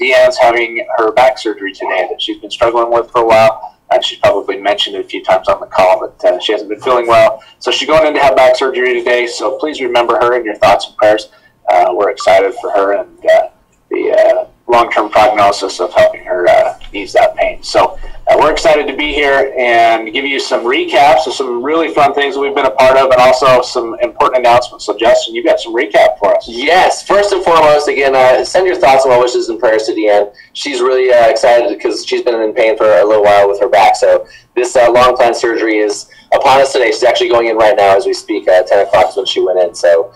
Deanne's having her back surgery today that she's been struggling with for a while. She's probably mentioned it a few times on the call, but she hasn't been feeling well. So she's going in to have back surgery today. So please remember her in your thoughts and prayers. We're excited for her and the long-term prognosis of helping her ease that pain. So we're excited to be here and give you some recaps of some really fun things that we've been a part of, and also some important announcements. So Justin, you've got some recap for us. Yes, first and foremost, again, send your thoughts and well wishes and prayers to Deanne. She's really excited because she's been in pain for a little while with her back. So this long planned surgery is upon us today. She's actually going in right now as we speak. 10 o'clock is when she went in. So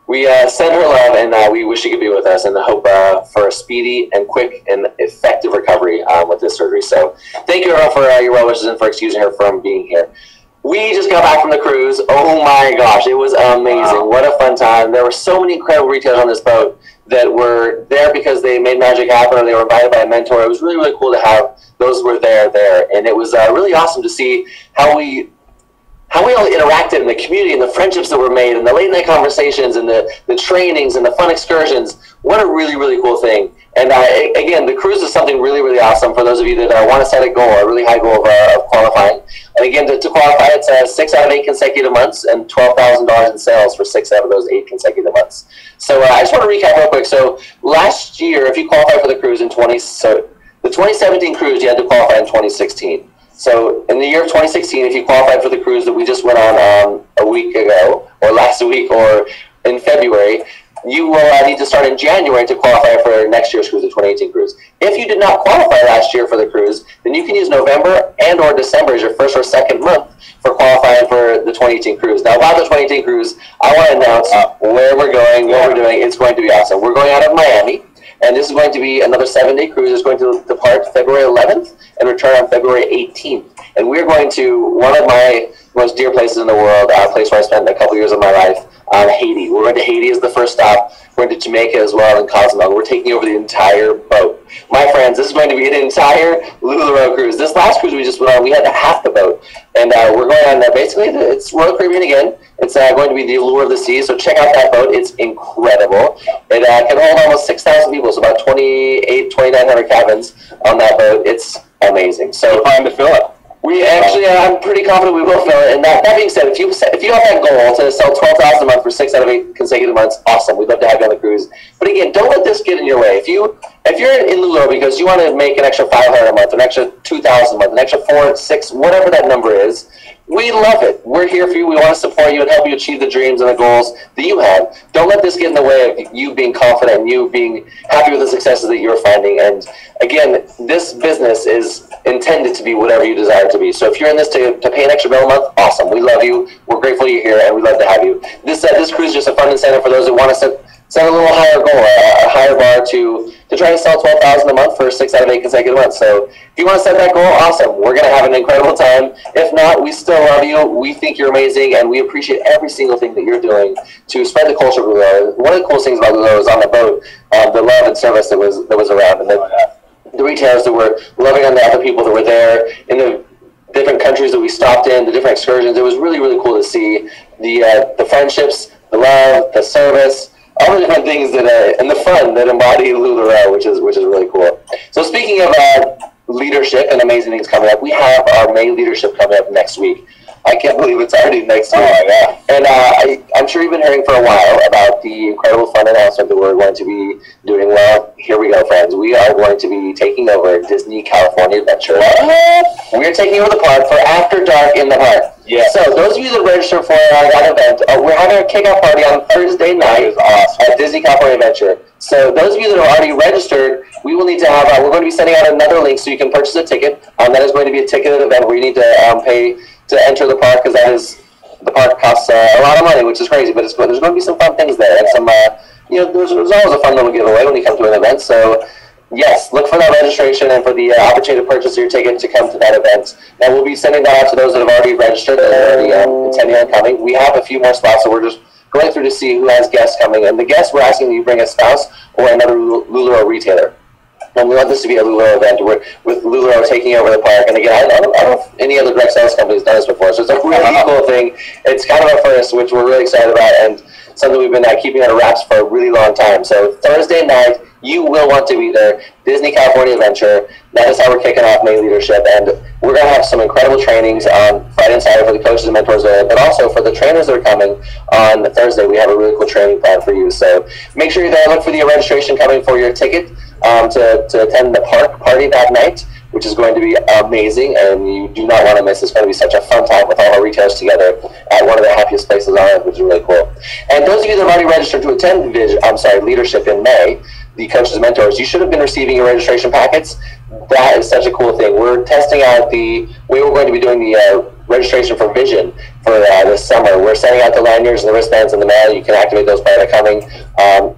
we send her love, and we wish she could be with us, and hope for a speedy and quick and effective recovery with this surgery. So thank you all for your well wishes and for excusing her from being here. We just got back from the cruise. Oh my gosh, it was amazing. Wow. What a fun time. There were so many incredible retailers on this boat that were there because they made magic happen or they were invited by a mentor. It was really, really cool to have those who were there. And it was really awesome to see how we all interacted in the community and the friendships that were made and the late night conversations and the trainings and the fun excursions. What a really, really cool thing. And again, the cruise is something really, really awesome for those of you that want to set a goal, a really high goal of qualifying. And again, to qualify, it's 6 out of 8 consecutive months and $12,000 in sales for 6 out of those 8 consecutive months. So I just want to recap real quick. So last year, if you qualify for the cruise the 2017 cruise, you had to qualify in 2016. So in the year of 2016, if you qualified for the cruise that we just went on a week ago, or last week, or in February, you will need to start in January to qualify for next year's cruise, the 2018 cruise. If you did not qualify last year for the cruise, then you can use November and or December as your first or second month for qualifying for the 2018 cruise. Now, about the 2018 cruise, I want to announce where we're going, what we're doing. It's going to be awesome. We're going out of Miami. And this is going to be another 7-day cruise. It's going to depart February 11th and return on February 18th. And we're going to one of my most dear places in the world, a place where I spent a couple years of my life, Haiti. We're going to Haiti as the first stop. We're going to Jamaica as well and Cozumel. We're taking over the entire boat. My friends, this is going to be an entire LuLaRoe cruise. This last cruise we just went on, we had half the boat. And we're going on, basically, it's Royal Caribbean again. It's going to be the Allure of the Sea, so check out that boat. It's incredible. It can hold almost 6,000 people, so about 2,900 cabins on that boat. It's amazing. So we plan to fill it. We actually, I'm pretty confident we will fill it. And that being said, if you have that goal to sell 12,000 a month for 6 out of 8 consecutive months, awesome. We'd love to have you on the cruise. But again, don't let this get in your way. If you're in LuLaRoe because you want to make an extra 500 a month, an extra 2,000 a month, an extra 4, 6, whatever that number is, we love it. We're here for you. We want to support you and help you achieve the dreams and the goals that you have. Don't let this get in the way of you being confident and you being happy with the successes that you're finding. And again, this business is intended to be whatever you desire it to be. So if you're in this to pay an extra bill a month, awesome. We love you. We're grateful you're here, and we'd love to have you. This cruise is just a fun incentive for those that want to set a little higher goal, a higher bar to try to sell 12,000 a month for 6 out of 8 consecutive months. So if you want to set that goal, awesome. We're going to have an incredible time. If not, we still love you. We think you're amazing, and we appreciate every single thing that you're doing to spread the culture of LuLaRoe. One of the coolest things about LuLaRoe was on the boat, the love and service that was around, and the retailers that were loving on the other people that were there in the different countries that we stopped in, the different excursions. It was really, really cool to see the friendships, the love, the service, all the different things that and the fun that embody LuLaRoe, which is really cool. So speaking of leadership and amazing things coming up, we have our May leadership coming up next week. I can't believe it's already next week. Oh, yeah. And I'm sure you've been hearing for a while about the incredible fun announcement that we're going to be doing. Well, here we go, friends. We are going to be taking over Disney California Adventure. We are taking over the park for After Dark in the Park. Yeah. So those of you that register for that event, we're having a kickoff party on Thursday night at Disney California Adventure. So those of you that are already registered, we will need to have, we're going to be sending out another link so you can purchase a ticket. That is going to be a ticketed event where you need to pay to enter the park, because the park costs a lot of money, which is crazy, but there's going to be some fun things there, and some, there's always a fun little giveaway when you come to an event. So yes, look for that registration and for the opportunity to purchase your ticket to come to that event. And we'll be sending that out to those that have already registered and are already intending on coming. We have a few more spots, so we're just going through to see who has guests coming. And the guests, we're asking that you bring a spouse or another LuLaRoe retailer. And we want this to be a LuLaRoe event with LuLaRoe taking over the park. And again, I don't know if any other direct sales company has done this before, so it's a really cool thing. It's kind of a first, which we're really excited about. And something we've been keeping under wraps for a really long time. So Thursday night, you will want to be there. Disney California Adventure. That is how we're kicking off May Leadership. And we're going to have some incredible trainings on Friday and Saturday for the coaches and mentors there, but also for the trainers that are coming on Thursday. We have a really cool training plan for you. So make sure you're there. Look for the registration coming for your ticket to attend the park party that night, which is going to be amazing, and you do not want to miss. It's going to be such a fun time with all our retailers together at one of the happiest places on earth, which is really cool. And those of you that have already registered to attend Leadership in May, the coaches and mentors, you should have been receiving your registration packets. That is such a cool thing. We're testing out the way we're going to be doing the registration for Vision for this summer. We're sending out the lanyards and the wristbands in the mail. You can activate those prior to coming.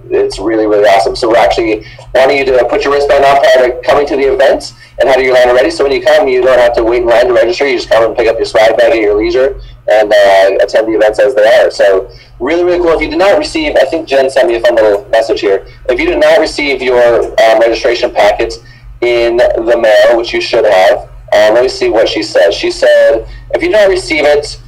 It's really, really awesome. So we're actually wanting you to put your wristband on prior to coming to the event and have your lanyard ready. So when you come, you don't have to wait in line to register. You just come and pick up your swag bag at your leisure and attend the events as they are. So really, really cool. If you did not receive, I think Jen sent me a fun little message here. If you did not receive your registration packet in the mail, which you should have, let me see what she said. She said, if you don't receive it,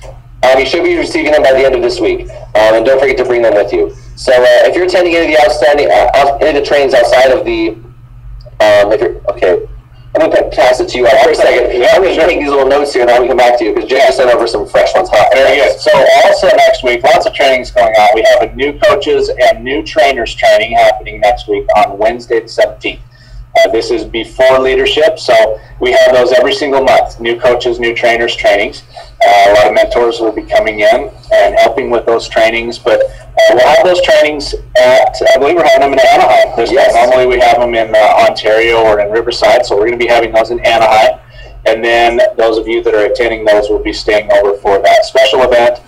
you should be receiving them by the end of this week. And don't forget to bring them with you. So if you're attending any of the trainings outside of the, okay, I'm going to pass it to you for a second. I'm going to take these little notes here and then we come back to you because Jay just sent over some fresh ones. Very good. So also next week, lots of trainings going on. We have a new coaches and new trainers training happening next week on Wednesday the 17th. This is before leadership, so we have those every single month. New coaches, new trainers trainings. A lot of mentors will be coming in and helping with those trainings, but we'll have those trainings at, I believe we're having them in Anaheim. Yes. Normally we have them in Ontario or in Riverside, so we're going to be having those in Anaheim. And then those of you that are attending those will be staying over for that special event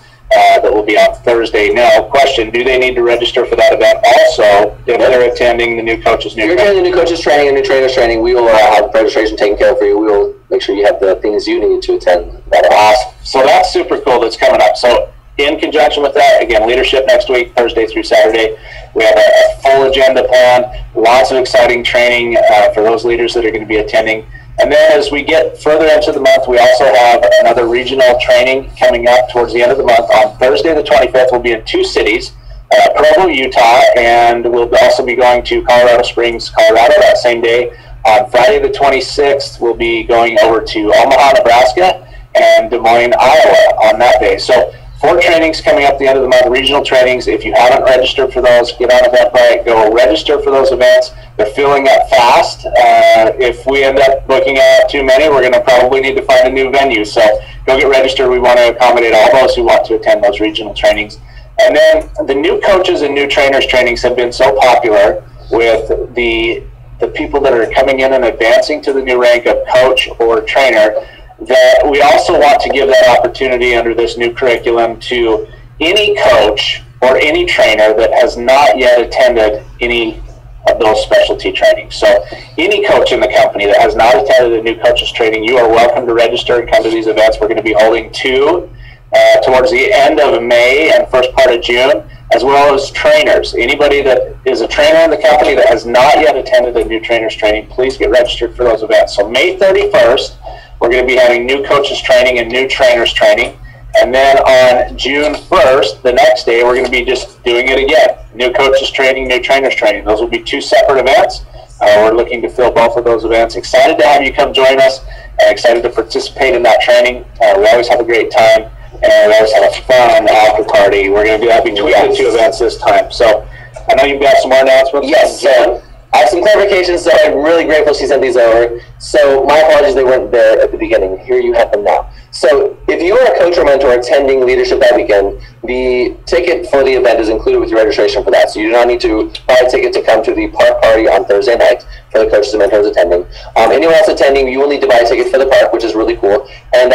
that will be on Thursday. Now, question, do they need to register for that event also if they're attending the new coaches? If you're attending the new coaches training and new trainers training, we will have registration taken care of for you. We will make sure you have the things you need to attend that. Awesome. So that's super cool. That's coming up. So in conjunction with that, again, leadership next week, Thursday through Saturday. We have a full agenda plan, lots of exciting training for those leaders that are going to be attending. And then as we get further into the month, we also have another regional training coming up towards the end of the month. On Thursday the 25th, we'll be in two cities, Provo, Utah, and we'll also be going to Colorado Springs, Colorado that same day. On Friday the 26th, we'll be going over to Omaha, Nebraska, and Des Moines, Iowa on that day. So 4 trainings coming up at the end of the month, regional trainings. If you haven't registered for those, get on Eventbrite, go register for those events. They're filling up fast. If we end up booking out too many, we're going to probably need to find a new venue. So go get registered. We want to accommodate all those who want to attend those regional trainings. And then the new coaches and new trainers trainings have been so popular with the people that are coming in and advancing to the new rank of coach or trainer, that we also want to give that opportunity under this new curriculum to any coach or any trainer that has not yet attended any of those specialty trainings. So any coach in the company that has not attended a new coaches training, you are welcome to register and come to these events. We're going to be holding 2 towards the end of May and first part of June, as well as trainers. Anybody that is a trainer in the company that has not yet attended a new trainers training, please get registered for those events. So May 31st, we're going to be having new coaches training and new trainers training. And then on June 1st, the next day, we're going to be just doing it again. New coaches training, new trainers training. Those will be 2 separate events. We're looking to fill both of those events. Excited to have you come join us and excited to participate in that training. We always have a great time and we always have a fun after party. We're going to do that between the 2 events this time. So I know you've got some more announcements. Yes, I have some clarifications, so I'm really grateful she sent these over. So my apologies, they weren't there at the beginning. Here you have them now. So if you are a coach or mentor attending leadership that weekend, the ticket for the event is included with your registration for that. So you do not need to buy a ticket to come to the park party on Thursday night for the coaches and mentors attending. Anyone else attending, you will need to buy a ticket for the park, which is really cool. And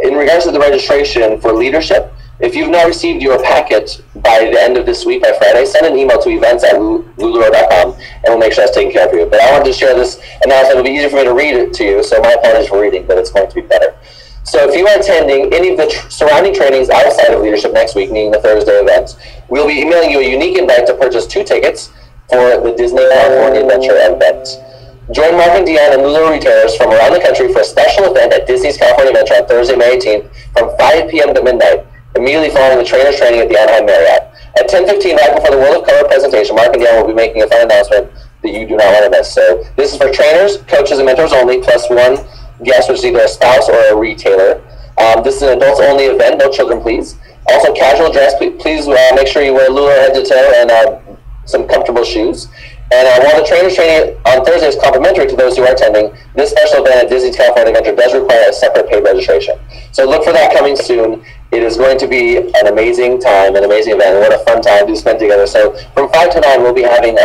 in regards to the registration for leadership, if you've not received your packet by the end of this week, by Friday, send an email to events@lululemon.com and we'll make sure that's taken care of for you. But I wanted to share this announcement. It'll be easier for me to read it to you, so my apologies for reading, but it's going to be better. So if you are attending any of the surrounding trainings outside of leadership next week, meaning the Thursday event, we'll be emailing you a unique invite to purchase 2 tickets for the Disney California Adventure event. Join Mark and Deanne and Lulu retailers from around the country for a special event at Disney's California Adventure on Thursday, May 18th from 5 p.m. to midnight. immediately following the trainers training at the Anaheim Marriott. At 10:15, right before the World of Color presentation, Mark and Dan will be making a fun announcement that you do not want to miss. So this is for trainers, coaches, and mentors only, plus one guest, which is either a spouse or a retailer. This is an adults-only event, no children, please. Also, casual dress, please make sure you wear Lula head to toe and some comfortable shoes. And while the trainers training on Thursday is complimentary to those who are attending, this special event at Disney's California Adventure does require a separate paid registration. So look for that coming soon. It is going to be an amazing time, an amazing event, and what a fun time to spend together. So from 5 to 9, we'll be having,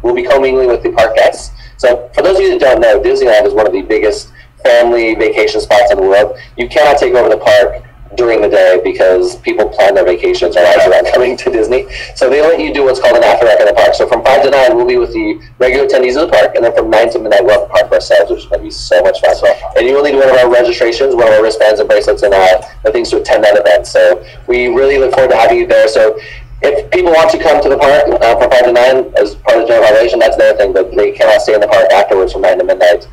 we'll be commingling with the park guests. So for those of you that don't know, Disneyland is one of the biggest family vacation spots in the world. You cannot take over the park during the day because people plan their vacations or lives around coming to Disney. So they let you do what's called an after rec in the park. So from 5 to 9, we'll be with the regular attendees of the park, and then from 9 to midnight, we'll have the park for ourselves, which is going to be so much fun. And you will need one of our registrations, one of our wristbands and bracelets, and the things to attend that event. So we really look forward to having you there. So if people want to come to the park from 5 to 9 as part of the general population, that's their thing, but they cannot stay in the park afterwards from 9 to midnight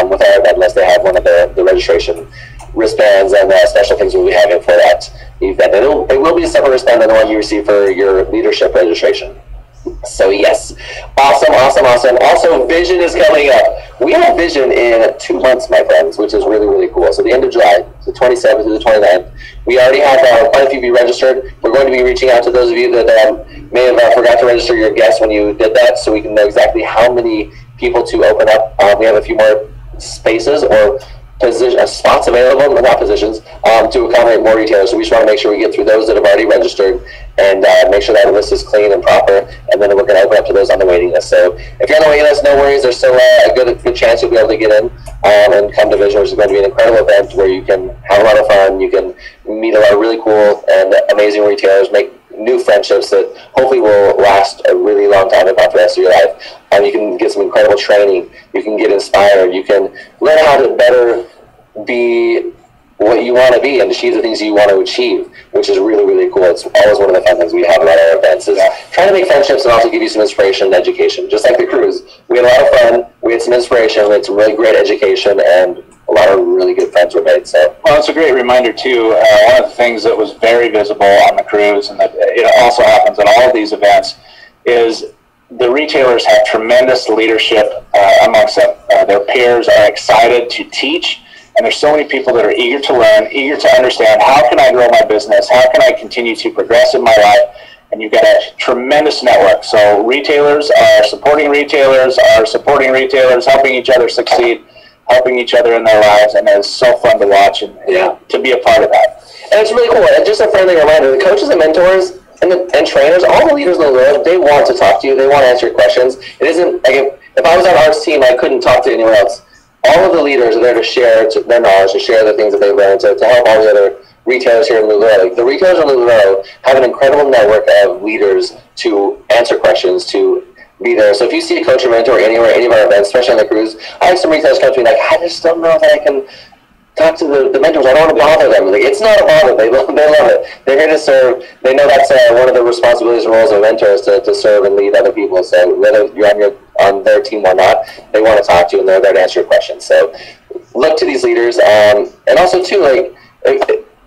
with our event unless they have one of the registration wristbands and special things we'll be having for that event. It will be a separate wristband than the one you receive for your leadership registration. So yes, awesome. Also, Vision is coming up. We have Vision in 2 months, my friends, which is really, really cool. So the end of July, the 27th to the 29th. We already have quite a few of you registered. We're going to be reaching out to those of you that may have forgot to register your guests when you did that, so we can know exactly how many people to open up. We have a few more spaces or spots available, not positions, to accommodate more retailers. So we just want to make sure we get through those that have already registered and make sure that list is clean and proper, and then we're going to open up to those on the waiting list. So if you're on the waiting list, no worries. There's still a good chance you'll be able to get in and come to Vision, which is going to be an incredible event where you can have a lot of fun. You can meet a lot of really cool and amazing retailers, make new friendships that hopefully will last a really long time, if not the rest of your life. You can get some incredible training. You can get inspired. You can learn how to better be what you want to be and achieve the things you want to achieve, which is really, really cool. It's always one of the fun things we have about our events is trying to make friendships and also give you some inspiration and education. Just like the cruise, we had a lot of fun, we had some inspiration, we had some really great education, and a lot of really good friends were made. So, well, it's a great reminder too. One of the things that was very visible on the cruise, and that it also happens at all of these events, is the retailers have tremendous leadership amongst them. Their peers are excited to teach, and there's so many people that are eager to learn, eager to understand, how can I grow my business? How can I continue to progress in my life? And you've got a tremendous network. So retailers are supporting retailers, helping each other succeed, helping each other in their lives, and it's so fun to watch and to be a part of that. And it's really cool. And just a friendly reminder, the coaches and mentors and trainers, all the leaders in the world, they want to talk to you. They want to answer your questions. It isn't like if I was on Art's team, I couldn't talk to anyone else. All of the leaders are there to share their knowledge, to share the things that they've learned, to help all the other retailers here in LuLaRoe. The retailers in LuLaRoe have an incredible network of leaders to answer questions, to be there. So if you see a coach or mentor anywhere, any of our events, especially on the cruise, I have some retailers come to me like, I just don't know if I can talk to the mentors. I don't want to bother them. Like, it's not a bother. They love it. They're here to serve. They know that's one of the responsibilities and roles of a mentor is to serve and lead other people. So whether you're on their team or not, they want to talk to you and they're there to answer your questions. So look to these leaders. And also too, like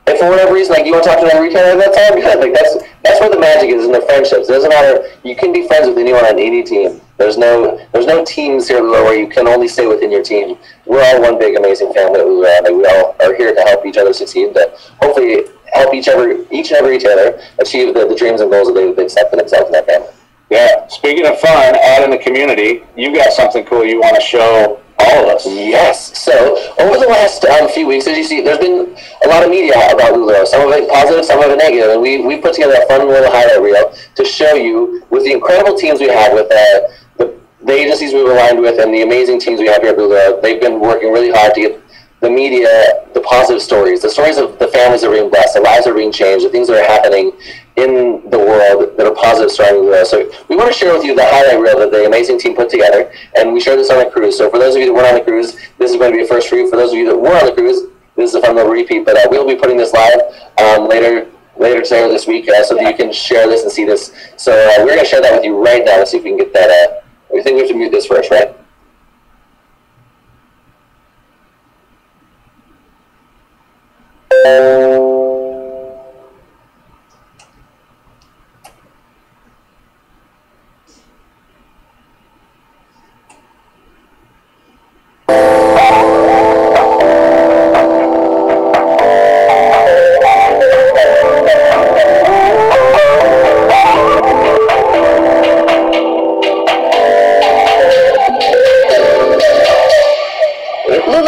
if for whatever reason, like you want to talk to another retailer, that's all good. Like that's where the magic is in the friendships. It doesn't matter. You can be friends with anyone on any team. There's no teams here where you can only stay within your team. We're all one big amazing family. We all are here to help each other succeed, to hopefully help each and every retailer achieve the dreams and goals that they've set for themselves and their family. Yeah. Speaking of fun, out in the community, you've got something cool you want to show all of us. Yes. So over the last few weeks, as you see, there's been a lot of media about LuLaRoe. Some of it positive, some of it negative. And we put together a fun little highlight reel to show you with the incredible teams we have with the agencies we've aligned with and the amazing teams we have here at LuLaRoe. They've been working really hard to get the media, the positive stories, the stories of the families that are being blessed, the lives that are being changed, the things that are happening in the world that are positive surrounding LuLaRoe. So we want to share with you the highlight reel that the amazing team put together, and we shared this on the cruise. So for those of you that weren't on the cruise, this is going to be a first for you. For those of you that were on the cruise, this is a fun little repeat, but we'll be putting this live later today or this week so that you can share this and see this. So we're going to share that with you right now. Let's see if we can get that. I think we have to mute this first, right?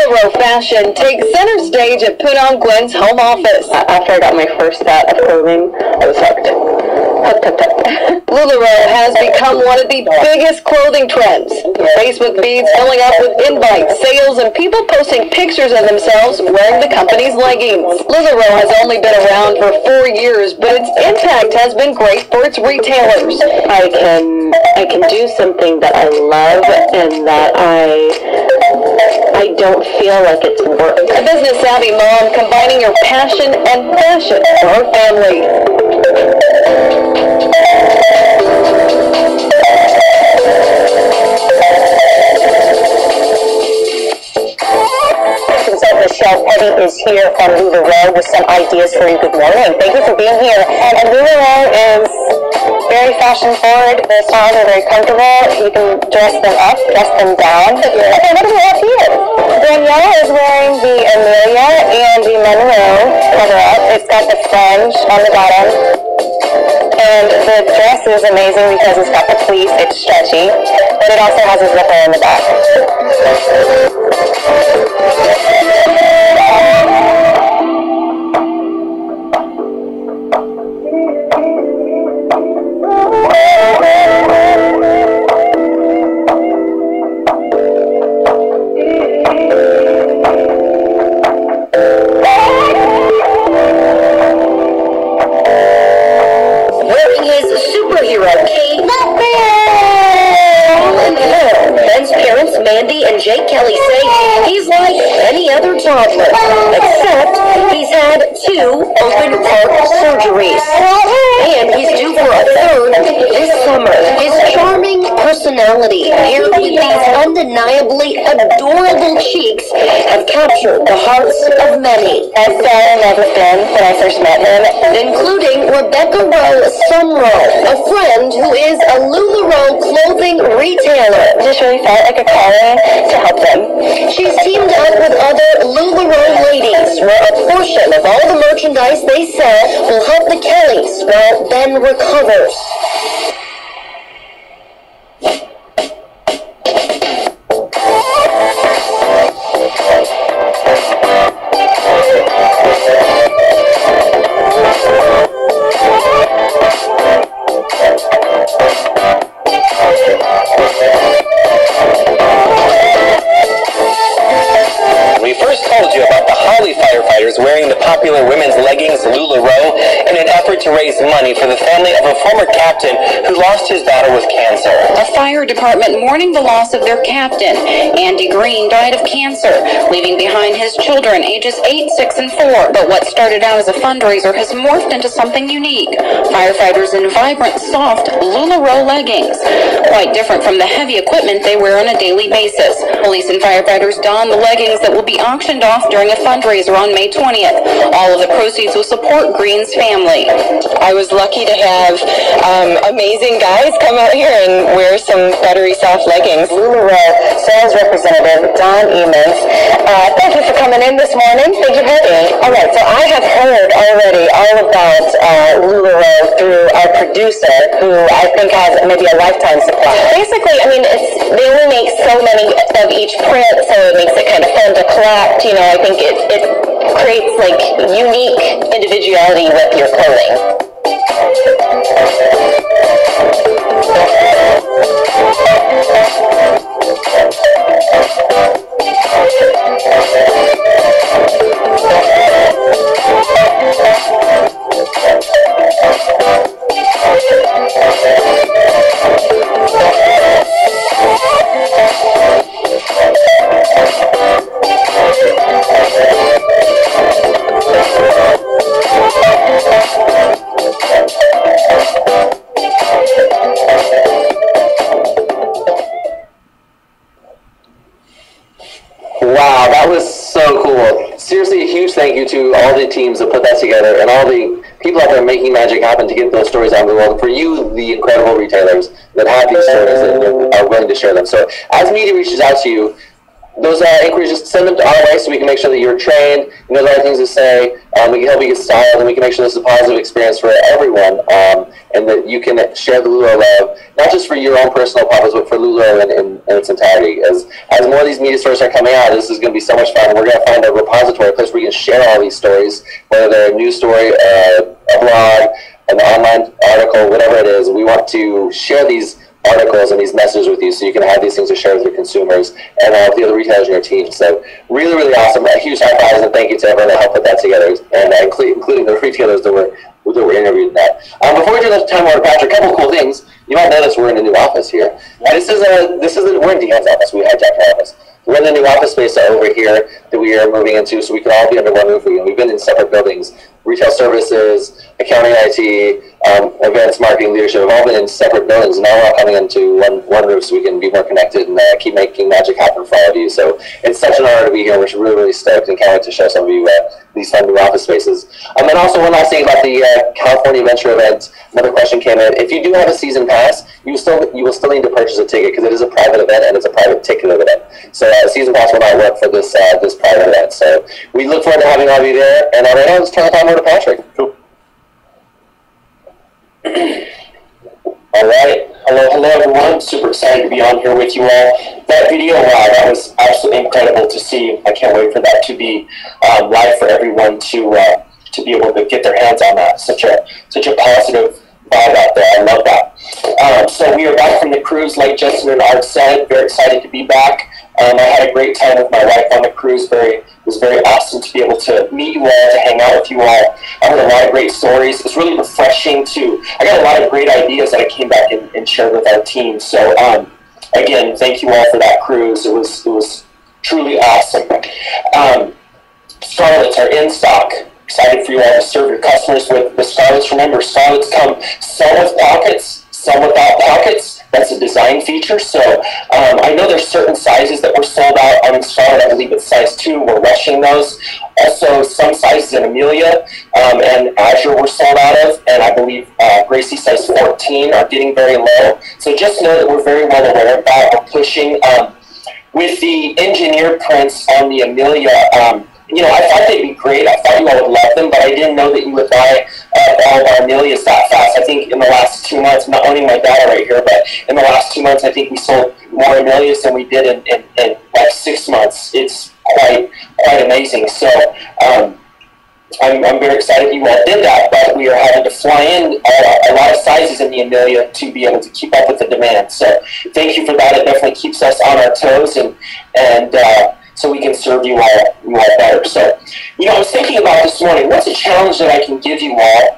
LuLaRoe fashion takes center stage at Put On Gwen's home office. After I got my first set of clothing, I was hooked. LuLaRoe has become one of the biggest clothing trends. Facebook feeds filling up with invites, sales, and people posting pictures of themselves wearing the company's leggings. LuLaRoe has only been around for 4 years, but its impact has been great for its retailers. I can do something that I love and that I don't feel like it's work. A business-savvy mom combining her passion and fashion for her family. Michelle Petty is here from LuLaRoe with some ideas for you. Good morning. Thank you for being here. And LuLaRoe is very fashion forward. The styles are very comfortable. You can dress them up, dress them down. Okay, what do we have here? Danielle is wearing the Amelia and the Monroe cover-up. It's got the fringe on the bottom. And the dress is amazing because it's got the pleats. It's stretchy. But it also has a zipper in the back. Mandy and Jake Kelly say he's like any other toddler, except he's had 2 open heart surgeries. And he's due for a 3rd this summer. His charming personality, paired with these undeniably adorable cheeks, have captured the hearts of many. I fell in love with Ben when I first met him, including Rebecca Rowe Sumrow, a friend who is a LuLaRoe clothing retailer. It just really felt like a calling to help them. She's teamed up with other LuLaRoe ladies, where a portion of all the merchandise they sell will help the Kellys while Ben recovers. We first told you about the Holly firefighters wearing the popular women's leggings LuLaRoe in an effort to raise money for the family of a former captain who lost his daughter with cancer. A fire department mourning the loss of their captain. Andy Green died of cancer, leaving behind his children ages 8, 6, and 4. But what started out as a fundraiser has morphed into something unique. Firefighters in vibrant, soft LuLaRoe leggings. Quite different from the heavy equipment they wear on a daily basis. Police and firefighters don the leggings that will be auctioned off during a fundraiser on May 20th. All of the proceeds will support Green's family. I was lucky to have amazing guys come out here and wear some buttery soft leggings. LuLaRoe sales representative Don Emons. Thank you for coming in this morning. Thank you for having me. All right, so I have heard already all about LuLaRoe through our producer, who I think has maybe a lifetime supply. Basically, I mean, they only make so many of each print, so it makes it kind of fun to collect. You know, I think it creates like unique individuality with your clothing. Wow, that was so cool. Seriously, a huge thank you to all the teams that put that together and all the people out there making magic happen to get those stories out in the world. And for you, the incredible retailers that have these stories and are willing to share them. So as media reaches out to you, those inquiries, just send them to our way so we can make sure that you're trained, you know the right things to say, we can help you get styled, and we can make sure this is a positive experience for everyone, and that you can share the LuLaRoe love, not just for your own personal profits, but for LuLaRoe in its entirety. As more of these media stories are coming out, this is going to be so much fun. We're going to find a repository, a place where we can share all these stories, whether they're a news story, a blog, an online article, whatever it is. We want to share these articles and these messages with you so you can have these things to share with your consumers and with the other retailers in your team. So really, really awesome. A huge high fives and thank you to everyone that helped put that together, and including the retailers that were interviewed in that. Before we turn this time over to Patrick, a couple of cool things. You might notice we're in a new office here. We're in Dean's office. We hijacked our office. We're in the new office space over here that we are moving into, so we can all be under one roof. We've been in separate buildings. Retail services, accounting, IT, events, marketing, leadership have all been in separate buildings, and now we're all coming into one roof so we can be more connected and keep making magic happen for all of you. So it's such an honor to be here. We're really, really stoked and can't wait to show some of you these fun new office spaces. And also one last thing about the California Venture event. Another question came in. If you do have a season pass, you will still need to purchase a ticket because it is a private event and it's a private ticket event. So a season pass will not work for this private event. So we look forward to having all of you there. And right now, let's turn the time over to Patrick. Cool. All right. Hello, everyone. Super excited to be on here with you all. That video, wow, that was absolutely incredible to see. I can't wait for that to be live for everyone to be able to get their hands on that. Such a positive vibe out there. I love that. So we are back from the cruise, like Justin and Art said. Very excited to be back. I had a great time with my wife on the cruise. It was very awesome to be able to meet you all, to hang out with you all. I heard a lot of great stories. It's really refreshing I got a lot of great ideas that I came back and shared with our team. So again, thank you all for that cruise. It was truly awesome. Scarlets are in stock. Excited for you all to serve your customers with Scarlets. Remember, Scarlets come some with pockets, some without pockets. That's a design feature. So I know there's certain sizes that were sold out on Scarlet. I believe it's size 2. We're rushing those. Also, some sizes in Amelia and Azure were sold out of, and I believe Gracie size 14 are getting very low. So just know that we're very well aware of that. We're pushing with the engineered prints on the Amelia. I thought they'd be great. I thought you all would love them, but I didn't know that you would buy all of our Amelias that fast. I think in the last 2 months, I'm not owning my data right here, but in the last 2 months, I think we sold more Amelias than we did in like 6 months. It's quite amazing. So I'm very excited you all did that, but we are having to fly in a lot of sizes in the Amelia to be able to keep up with the demand. So thank you for that. It definitely keeps us on our toes and so we can serve you all better. So, I was thinking about this morning, what's a challenge that I can give you all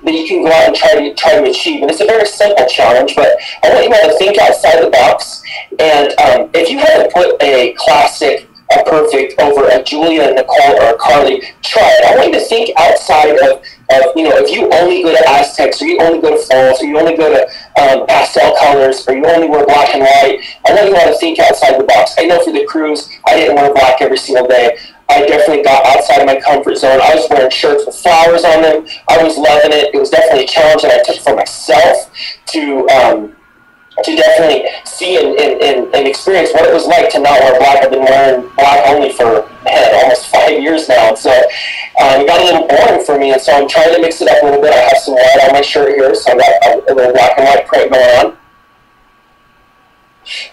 that you can go out and try to achieve? And it's a very simple challenge, but I want you all to think outside the box. And if you had to put a classic, a perfect over a Julia, a Nicole, or a Carly, try it. I want you to think outside of if you only go to Aztecs, or you only go to Falls, or you only go to pastel colors, or you only wear black and white. I want you all to think outside the box. I know for the cruise, I didn't wear black every single day. I definitely got outside of my comfort zone. I was wearing shirts with flowers on them. I was loving it. It was definitely a challenge that I took for myself to definitely see and experience what it was like to not wear black. I've been wearing black only for almost 5 years now, and so it got a little boring for me, and so I'm trying to mix it up a little bit. I have some white on my shirt here, so I got a little black and white print going on.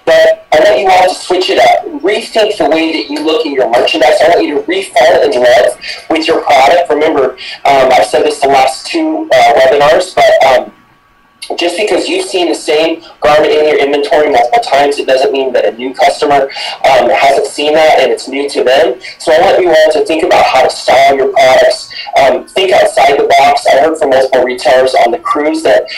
But I want you all to switch it up. Rethink the way that you look at your merchandise. I want you to re-fall in love with your product. Remember, I've said this the last 2 webinars, but just because you've seen the same garment in your inventory multiple times, it doesn't mean that a new customer hasn't seen that and it's new to them. So I want you all to think about how to style your products. Think outside the box. I heard from multiple retailers on the cruise that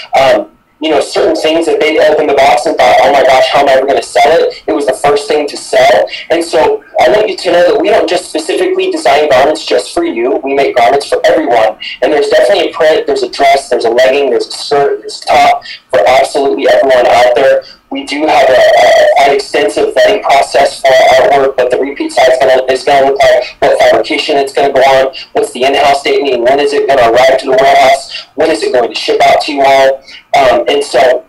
certain things that they opened the box and thought, oh my gosh, how am I ever going to sell it? It was the first thing to sell. And so I want you to know that we don't just specifically design garments just for you. We make garments for everyone. And there's definitely a print, there's a dress, there's a legging, there's a skirt, there's a top for absolutely everyone out there. We do have an extensive vetting process for our artwork, but the repeat site is going to look like, what fabrication it's going to go on, what's the in-house date, meaning when is it going to arrive to the warehouse, when is it going to ship out to you all. And so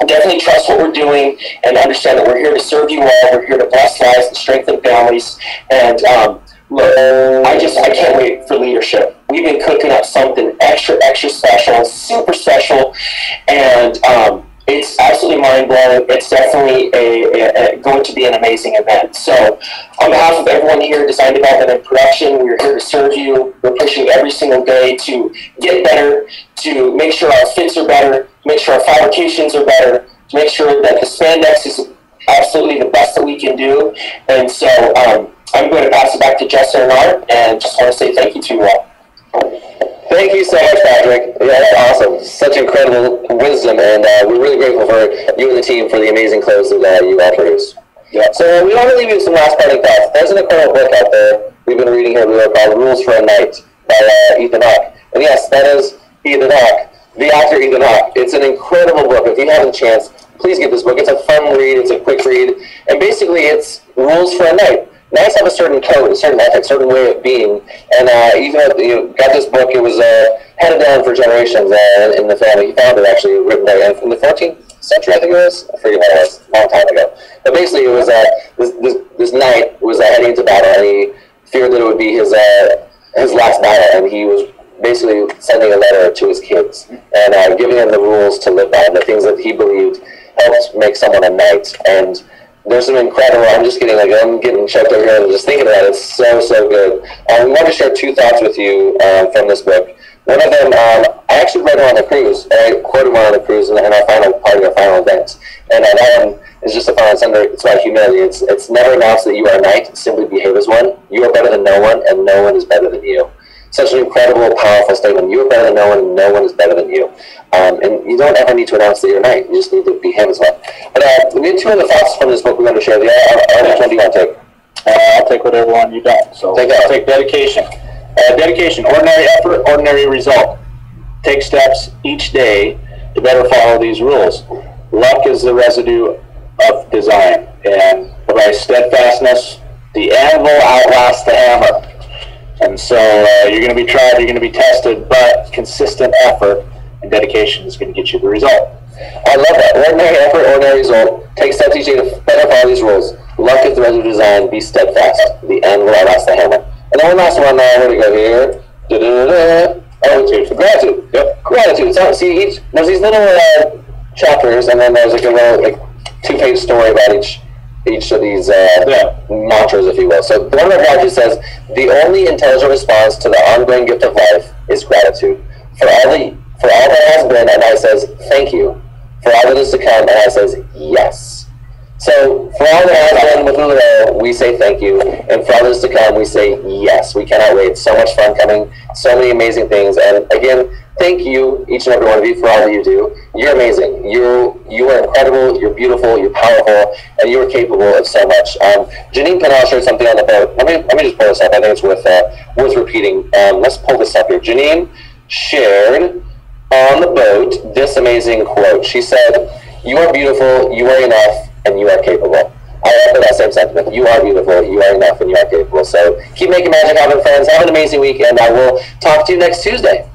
definitely trust what we're doing and understand that we're here to serve you all. We're here to bless lives and strengthen families. And look, I can't wait for leadership. We've been cooking up something extra special, super special, and it's absolutely mind-blowing. It's definitely going to be an amazing event. So on behalf of everyone here in Design Development and Production, we're here to serve you. We're pushing every single day to get better, to make sure our fits are better, to make sure our fabrications are better, to make sure that the spandex is absolutely the best that we can do. And so I'm going to pass it back to Jess and Art, and just want to say thank you to you all. Thank you so much, Patrick. Yeah, that's awesome. Such incredible wisdom, and we're really grateful for you and the team for the amazing clothes that you all produce. Yeah. So we want to leave you with some last parting thoughts. There's an incredible book out there we've been reading here called Rules for a Night by Ethan Hawke. And yes, that is Ethan Hawke, the actor Ethan Hawke. It's an incredible book. If you have a chance, please get this book. It's a fun read. It's a quick read. And basically, it's rules for a night. Nights have a certain code, a certain ethic, a certain way of being. And even though you got this book, it was handed down for generations in the family. He found it actually written by in the 14th century, I think it was. I forget what it was, a long time ago. But basically, it was this knight was heading into battle, and he feared that it would be his last battle, and he was basically sending a letter to his kids and giving them the rules to live by, and the things that he believed helped make someone a knight. And there's some incredible, I'm getting choked over here and just thinking about it. It's so good. We want to share two thoughts with you from this book. One of them, I actually read it on the cruise, and I quoted one on the cruise in our final party, our final event. And that one is just a fun, it's about humility. It's never announced that you are a knight, simply behave as one. You are better than no one, and no one is better than you. Such an incredible, powerful statement. You are better than no one, and no one is better than you. And you don't ever need to announce that you're a knight. You just need to behave as one. But we need two of the thoughts from this book we're going to share. Which one do you want to take? I'll take whatever one you got. So I'll take dedication. Dedication, ordinary effort, ordinary result. Take steps each day to better follow these rules. Luck is the residue of design, and by steadfastness, the anvil outlasts the hammer. And so you're going to be tried, you're going to be tested, but consistent effort and dedication is going to get you the result. I love that. Ordinary effort, ordinary result. Take steps each day to better follow these rules. Luck is the residue of design. Be steadfast. The anvil outlasts the hammer. And then one last one. Where do we go here? Gratitude. Yep. Gratitude. So see, there's these little chapters, and then there's like a little 2-page story about each of these mantras, if you will. So the one of gratitude says, the only intelligent response to the ongoing gift of life is gratitude. For all that has been, and I says, thank you. For all that is to come, and I says, yes. So for all that has been with Lulu, we say thank you. And for all that is to come, we say yes. We cannot wait. So much fun coming. So many amazing things. And again, thank you, each and every one of you, for all that you do. You're amazing. You are incredible. You're beautiful. You're powerful. And you are capable of so much. Janine Pennell shared something on the boat. Let me just pull this up. I think it's worth repeating. Let's pull this up here. Janine shared on the boat this amazing quote. She said, you are beautiful, you are enough, and you are capable. I echo that same sentiment. You are beautiful, you are enough, and you are capable. So keep making magic happen, friends. Have an amazing weekend. I will talk to you next Tuesday.